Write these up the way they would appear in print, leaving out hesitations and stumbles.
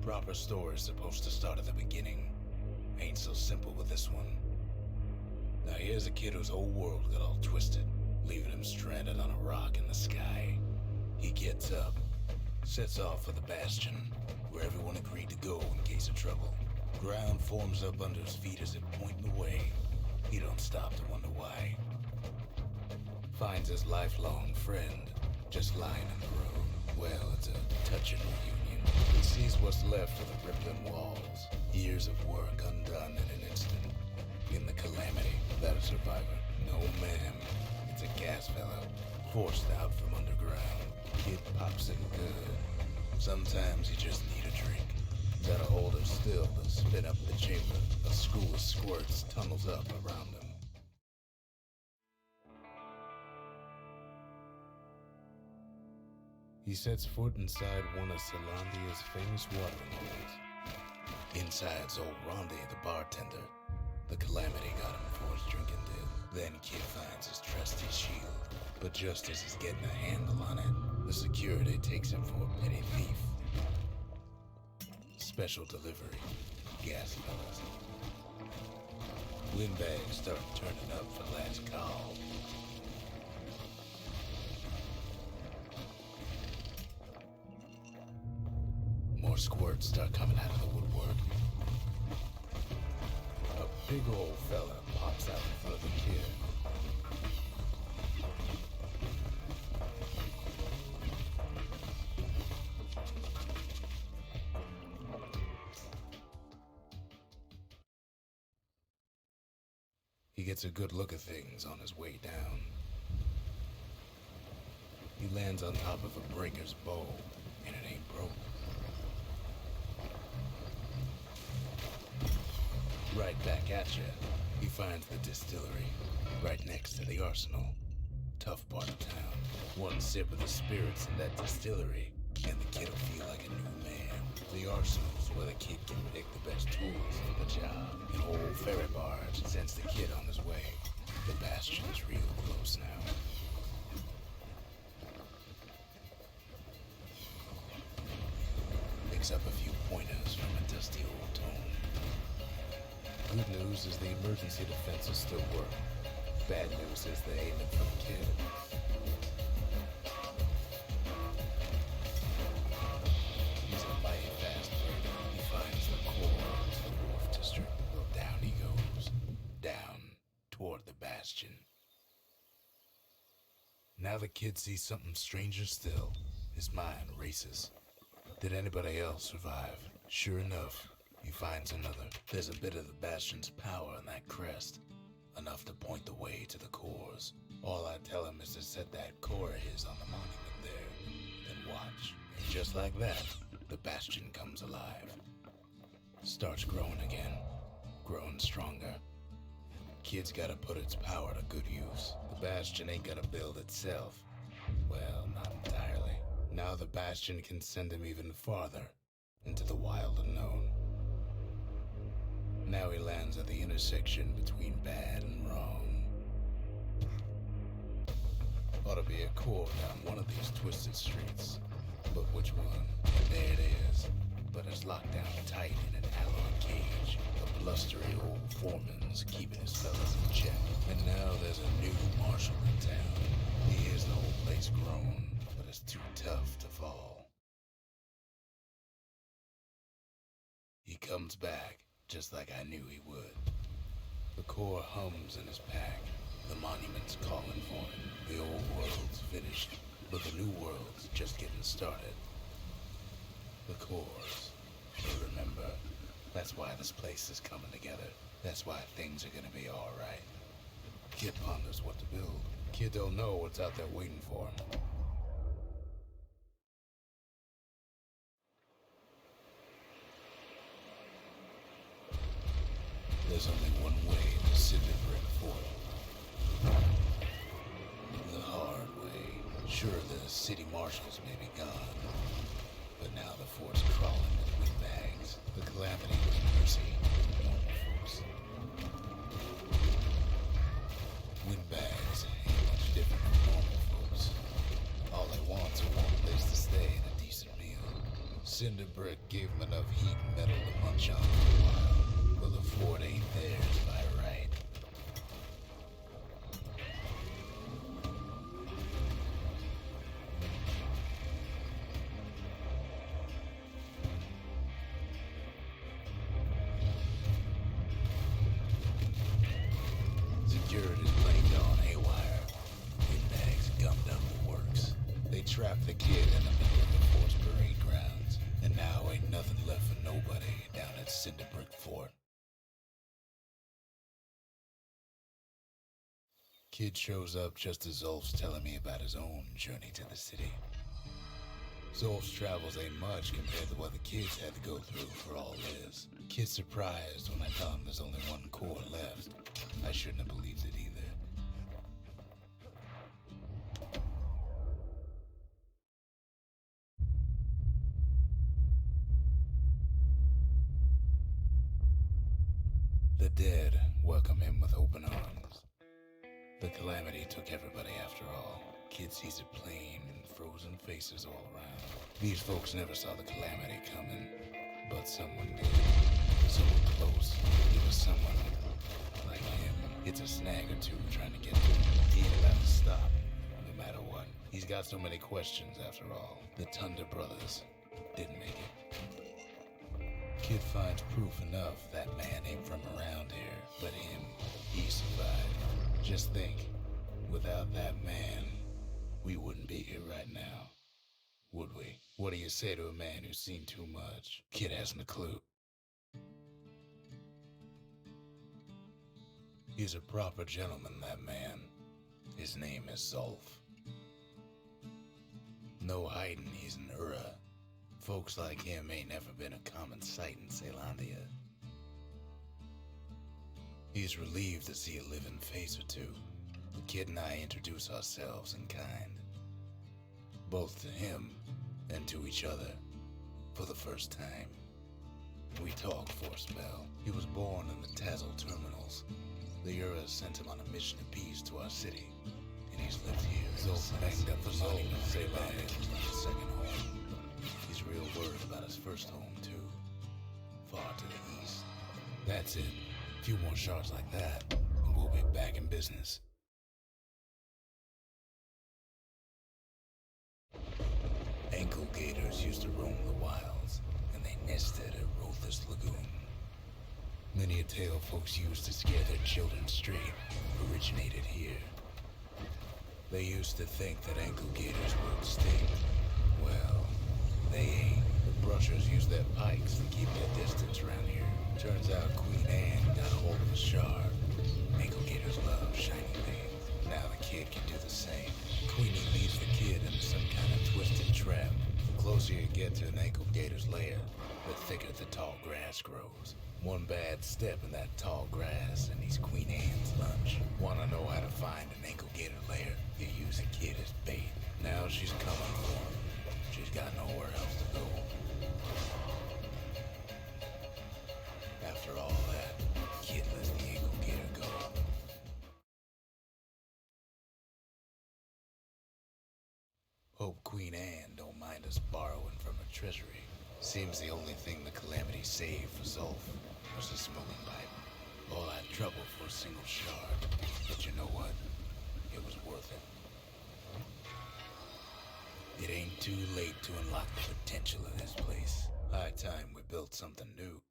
proper story's supposed to start at the beginning. Ain't so simple with this one. Now here's a kid whose whole world got all twisted, leaving him stranded on a rock in the sky. He gets up, sets off for the Bastion, where everyone agreed to go in case of trouble. Ground forms up under his feet as if pointing the way. He don't stop to wonder why. Finds his lifelong friend just lying in the road. Well, it's a touching reunion. He sees what's left of the rippling walls. Years of work undone in an instant. In the calamity, that a survivor? No, ma'am. It's a gas fella, forced out from underground. Kid pops it good. Sometimes you just need a drink. Gotta hold him still to spin up the chamber. A school of squirts tunnels up around him. He sets foot inside one of Caelondia's famous watering holes. Inside's old Rondi, the bartender. The calamity got him before his drinking did. Then Kid finds his trusty shield. But just as he's getting a handle on it, the security takes him for a petty thief. Special delivery. Gas fellas. Windbags start turning up for last call. More squirts start coming out of the woodwork. A big old fella pops out in front of the kid. He gets a good look at things on his way down. He lands on top of a breaker's bow, and it ain't broke. Right back at you, he finds the distillery, right next to the arsenal. Tough part of town. One sip of the spirits in that distillery, and the kid'll feel like a new man. The arsenal's where the kid can pick the best tools for the job. An old ferry barge sends the kid on his way. The Bastion's real close now. Picks up a few pointers from a dusty old tome. Good news is the emergency defenses still work. Bad news is they aiming for the kid. He's a mighty fast bird. He finds the core of the Wharf District. Down he goes. Down toward the Bastion. Now the kid sees something stranger still. His mind races. Did anybody else survive? Sure enough, he finds another. There's a bit of the Bastion's power in that crest. Enough to point the way to the cores. All I tell him is to set that core of his on the monument there. Then watch. And just like that, the Bastion comes alive. Starts growing again. Growing stronger. Kid's gotta put its power to good use. The Bastion ain't gonna build itself. Well, not entirely. Now the Bastion can send him even farther. Into the wild unknown. Now he lands at the intersection between bad and wrong. Ought to be a core down one of these twisted streets. But which one? And there it is. But it's locked down tight in an alloy cage. A blustery old foreman's keeping his fellas in check. And now there's a new marshal in town. He hears the whole place groan, but it's too tough to fall. He comes back, just like I knew he would. The core hums in his pack. The monument's calling for him. The old world's finished, but the new world's just getting started. The cores, they remember. That's why this place is coming together. That's why things are gonna be alright. Kid ponders what to build. Kid don't know what's out there waiting for him. There's only one way to Cinder Brick Fort. The hard way. Sure, the city marshals may be gone, but now the fort's crawling with windbags. The calamity was mercy. Normal folks. Windbags ain't much different from normal folks. All they want's a warm place to stay and a decent meal. Cinderbrick gave him enough heat and metal to munch on for a while. Well, the fort ain't theirs by right. Security's playing gone haywire. Windbags gummed up the works. They trapped the kid in the middle of the fort's parade grounds. And now ain't nothing left for nobody down at Cinderbrick Fort. Kid shows up just as Zolf's telling me about his own journey to the city. Zolf's travels ain't much compared to what the kids had to go through for all this. Kid's surprised when I tell him there's only one core left. I shouldn't have believed it either. The dead welcome him with open arms. The calamity took everybody after all. Kid sees it plain and frozen faces all around. These folks never saw the calamity coming, but someone did. Someone close. It was someone like him. It's a snag or two trying to get to him. He ain't about to stop, no matter what. He's got so many questions after all. The Thunder Brothers didn't make it. Kid finds proof enough that man ain't from around here, but him, he survived. Just think, without that man, we wouldn't be here right now, would we? What do you say to a man who's seen too much? Kid hasn't a clue. He's a proper gentleman, that man. His name is Zolf. No hiding he's an Ura. Folks like him ain't never been a common sight in Caelondia. He's relieved to see a living face or two. The kid and I introduce ourselves in kind. Both to him and to each other for the first time. We talk for a spell. He was born in the Tazzle terminals. The Uras sent him on a mission of peace to our city, and he's lived here. Zolf banged up the money to save our was not his second home. He's real worried about his first home, too. Far to the east. That's it. A few more shards like that, and we'll be back in business. Ankle gators used to roam the wilds, and they nested at Rothus Lagoon. Many a tale folks used to scare their children straight originated here. They used to think that ankle gators were extinct. Well, they ain't. The brushers use their pikes to keep their distance around here. Turns out Queen Anne got hold of a shard. Ankle gators love shiny things. Now the kid can do the same. Queenie leads the kid into some kind of twisted trap. The closer you get to an ankle gator's lair, the thicker the tall grass grows. One bad step in that tall grass and he's Queen Anne's lunch. Wanna know how to find an ankle gator lair? You use a kid as bait. Now she's coming for him. She's got nowhere else to go. After all that, kid lets the ankle gator go. Hope Queen Anne don't mind us borrowing from her treasury. Seems the only thing the calamity saved for Zolf was the smoking pipe. All that trouble for a single shard. But you know what? It was worth it. It ain't too late to unlock the potential of this place. High time we built something new.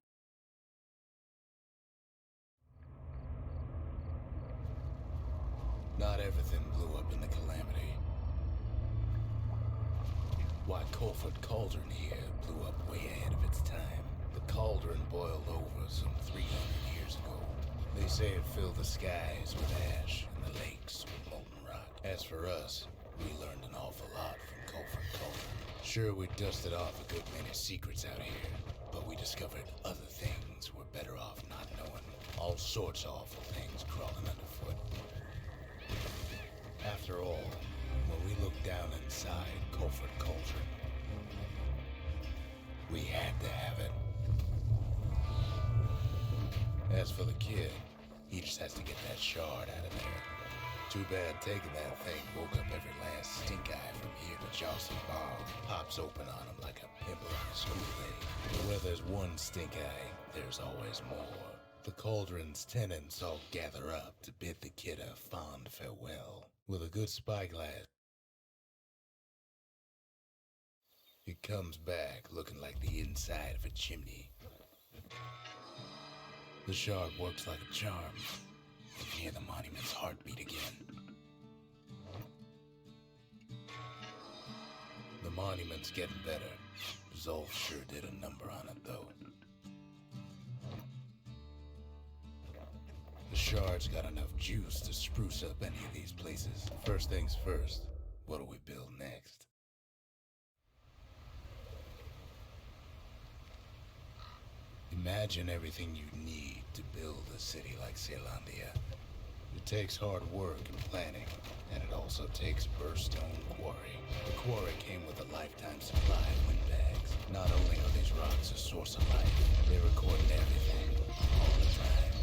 Not everything blew up in the calamity. Why, Colford Cauldron here blew up way ahead of its time. The cauldron boiled over some 300 years ago. They say it filled the skies with ash and the lakes with molten rock. As for us, we learned an awful lot from Colford Cauldron. Sure, we dusted off a good many secrets out here, but we discovered other things we're better off not knowing. All sorts of awful things crawling underfoot. After all, when we looked down inside Colford Cauldron, we had to have it. As for the kid, he just has to get that shard out of there. Too bad taking that thing woke up every last stink eye from here to Charleston Bar. Pops open on him like a pimple on a school day. But where there's one stink eye, there's always more. The cauldron's tenants all gather up to bid the kid a fond farewell. With a good spyglass, he comes back looking like the inside of a chimney. The shard works like a charm. You can hear the monument's heartbeat again. The monument's getting better. Zolf sure did a number on it, though. The shard's got enough juice to spruce up any of these places. First things first, what do we build next? Imagine everything you need to build a city like Caelondia. It takes hard work and planning, and it also takes Burstone Quarry. The quarry came with a lifetime supply of windbags. Not only are these rocks a source of life, they're recording everything, all the time,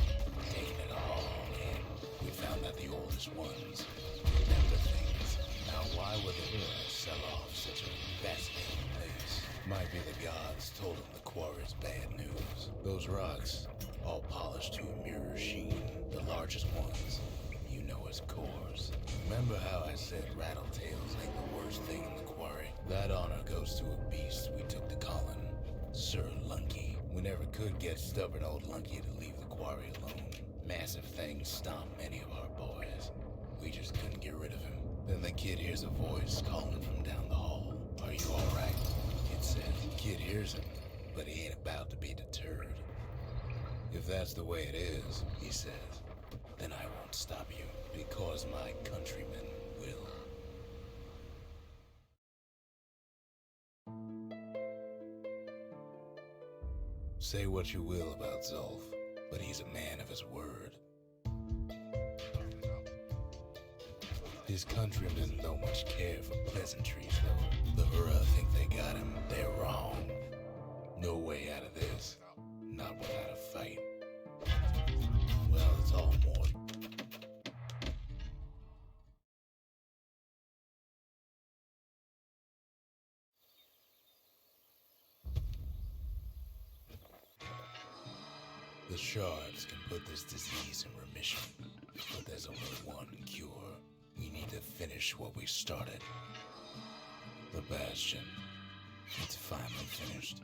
taking it all in. We found that the oldest ones remember things. Now why would the heroes sell off such a fascinating place? Might be the gods told them the quarry's bad news. Those rocks, all polished to a mirror sheen, the largest ones, you know as cores. Remember how I said Rattletails ain't the worst thing in the quarry? That honor goes to a beast we took to Colin, Sir Lunky. We never could get stubborn old Lunky to leave the quarry alone. Massive things stomped many of our boys. We just couldn't get rid of him. Then the kid hears a voice calling from down the hall. Are you alright? It says. Kid hears him, but he ain't about to be deterred. If that's the way it is, he says, then I won't stop you, because my countrymen will. Say what you will about Zolf, but he's a man of his word. His countrymen don't much care for pleasantries, though. The Hura think they got him. They're wrong. No way out of this. Not without a fight. Well, it's all more. The shards can put this disease in remission, but there's only one cure. We need to finish what we started. The Bastion. It's finally finished.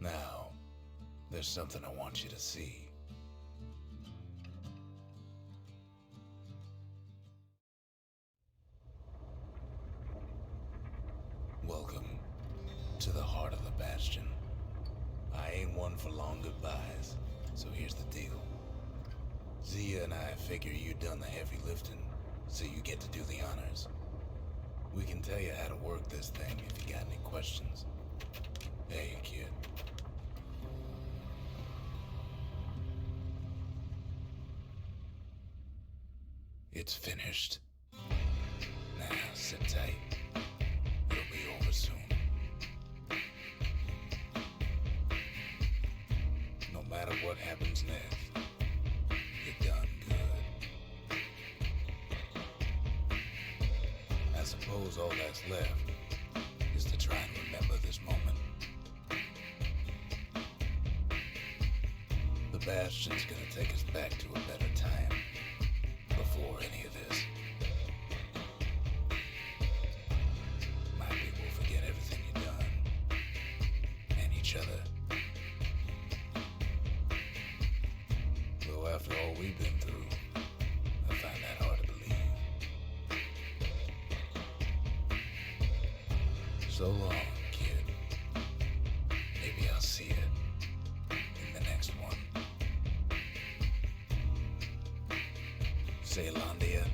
Now, there's something I want you to see. Welcome to the heart of the Bastion. I ain't one for long goodbyes, so here's the deal. Zia and I figure you done the heavy lifting, so you get to do the honors. We can tell you how to work this thing if you got any questions. Hey, kid. It's finished. Now, sit tight. It'll be over soon. No matter what happens next, you're done good. I suppose all that's left is to try and remember this moment. The Bastion's gonna take us back to a better time. Before any of this. My people forget everything you've done. And each other. Though after all we've been through, I find that hard to believe. So long, kid. Maybe I'll see it in the next one. Caelondia.